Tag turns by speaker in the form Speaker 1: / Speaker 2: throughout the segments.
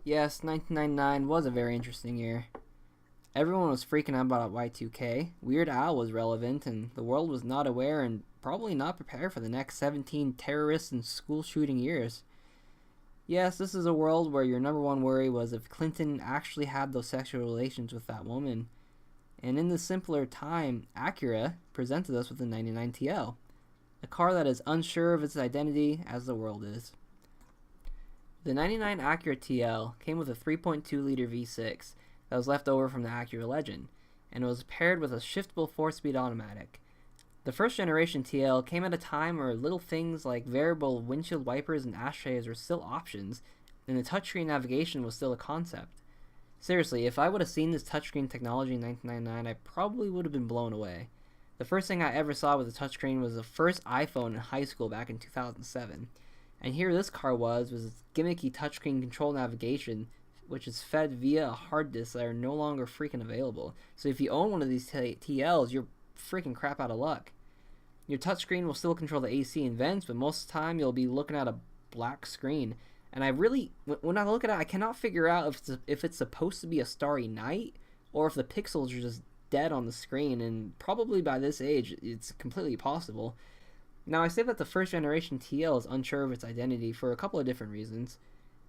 Speaker 1: Yes, 1999 was a very interesting year. Everyone was freaking out about Y2K. Weird Al was relevant, and the world was not aware and probably not prepared for the next 17 terrorist and school shooting years. Yes, this is a world where your number one worry was if Clinton actually had those sexual relations with that woman. And in this simpler time, Acura presented us with the 99 TL, a car that is unsure of its identity as the world is. The 99 Acura TL came with a 3.2-liter V6 that was left over from the Acura Legend, and it was paired with a shiftable 4-speed automatic. The first generation TL came at a time where little things like variable windshield wipers and ashtrays were still options, and the touchscreen navigation was still a concept. Seriously, if I would have seen this touchscreen technology in 1999, I probably would have been blown away. The first thing I ever saw with a touchscreen was the first iPhone in high school back in 2007. And here this car was its gimmicky touchscreen control navigation, which is fed via a hard disk that are no longer freaking available. So if you own one of these TLs, you're freaking crap out of luck. Your touchscreen will still control the AC and vents, but most of the time you'll be looking at a black screen. And I really, when I look at it, I cannot figure out if it's supposed to be a starry night or if the pixels are just dead on the screen. And probably by this age, it's completely possible. Now, I say that the first generation TL is unsure of its identity for a couple of different reasons.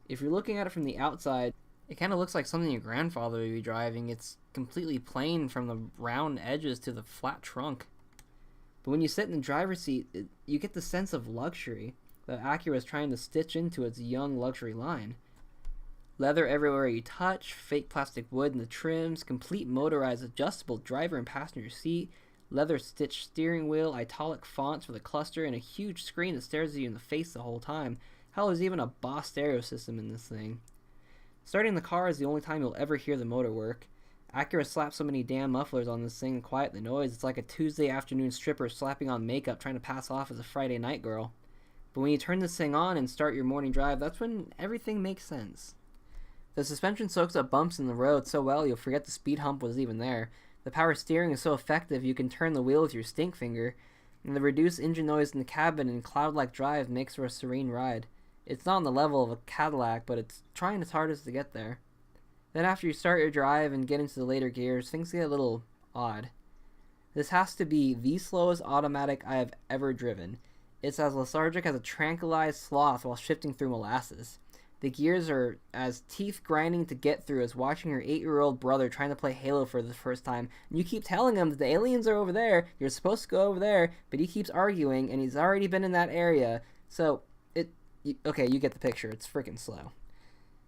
Speaker 1: If you're looking at it from the outside, it kind of looks like something your grandfather would be driving. It's completely plain from the round edges to the flat trunk. But when you sit in the driver's seat, you get the sense of luxury that Acura is trying to stitch into its young luxury line. Leather everywhere you touch, fake plastic wood in the trims, complete motorized adjustable driver and passenger seat, leather stitched steering wheel, italic fonts for the cluster, and a huge screen that stares at you in the face the whole time. Hell, there's even a Boss stereo system in this thing. Starting the car is the only time you'll ever hear the motor work. Acura slapped so many damn mufflers on this thing to quiet the noise, it's like a Tuesday afternoon stripper slapping on makeup trying to pass off as a Friday night girl. But when you turn this thing on and start your morning drive, that's when everything makes sense. The suspension soaks up bumps in the road so well you'll forget the speed hump was even there. The power steering is so effective you can turn the wheel with your stink finger, and the reduced engine noise in the cabin and cloud-like drive makes for a serene ride. It's not on the level of a Cadillac, but it's trying its hardest to get there. Then after you start your drive and get into the later gears, things get a little odd. This has to be the slowest automatic I have ever driven. It's as lethargic as a tranquilized sloth while shifting through molasses. The gears are as teeth-grinding to get through as watching your 8-year-old brother trying to play Halo for the first time. And you keep telling him that the aliens are over there, you're supposed to go over there, but he keeps arguing, and he's already been in that area. So, okay, you get the picture. It's freaking slow.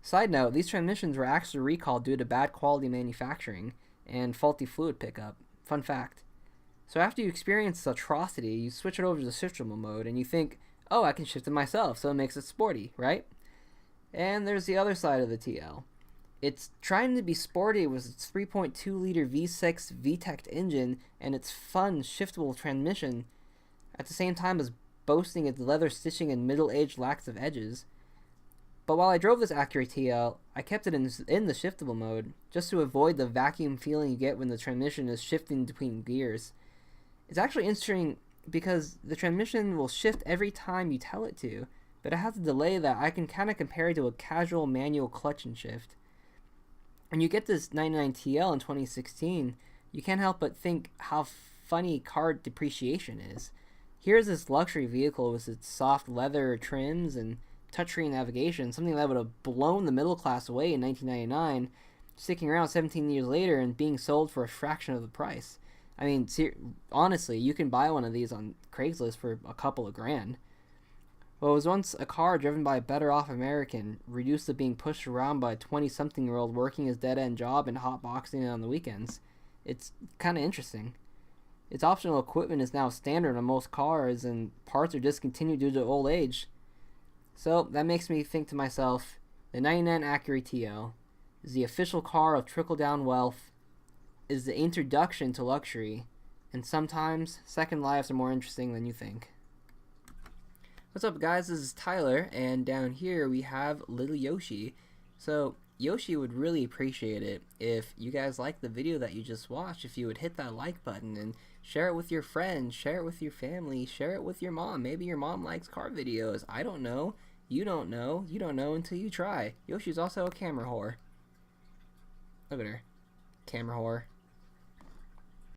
Speaker 1: Side note, these transmissions were actually recalled due to bad quality manufacturing and faulty fluid pickup. Fun fact. So after you experience this atrocity, you switch it over to the shiftable mode, and you think, oh, I can shift it myself, so it makes it sporty, right? And there's the other side of the TL. It's trying to be sporty with its 3.2-liter V6 VTEC engine and its fun, shiftable transmission, at the same time as boasting its leather stitching and middle-aged lack of edges. But while I drove this Acura TL, I kept it in the shiftable mode, just to avoid the vacuum feeling you get when the transmission is shifting between gears. It's actually interesting because the transmission will shift every time you tell it to, but it has a delay that I can kind of compare to a casual manual clutch and shift. When you get this 99 TL in 2016, you can't help but think how funny car depreciation is. Here's this luxury vehicle with its soft leather trims and touchscreen navigation, something that would have blown the middle class away in 1999, sticking around 17 years later and being sold for a fraction of the price. I mean, honestly, you can buy one of these on Craigslist for a couple of grand. What was once a car driven by a better-off American, reduced to being pushed around by a 20-something-year-old working his dead-end job and hotboxing it on the weekends. It's kind of interesting. Its optional equipment is now standard on most cars, and parts are discontinued due to old age. So that makes me think to myself, the 99 Acura TL is the official car of trickle-down wealth, is the introduction to luxury, and sometimes second lives are more interesting than you think. What's up, guys? This is Tyler, and down here we have little Yoshi. So Yoshi would really appreciate it if you guys like the video that you just watched, if you would hit that like button and share it with your friends, share it with your family, share it with your mom. Maybe your mom likes car videos. I don't know. You don't know. You don't know until you try. Yoshi's also a camera whore. Look at her. Camera whore.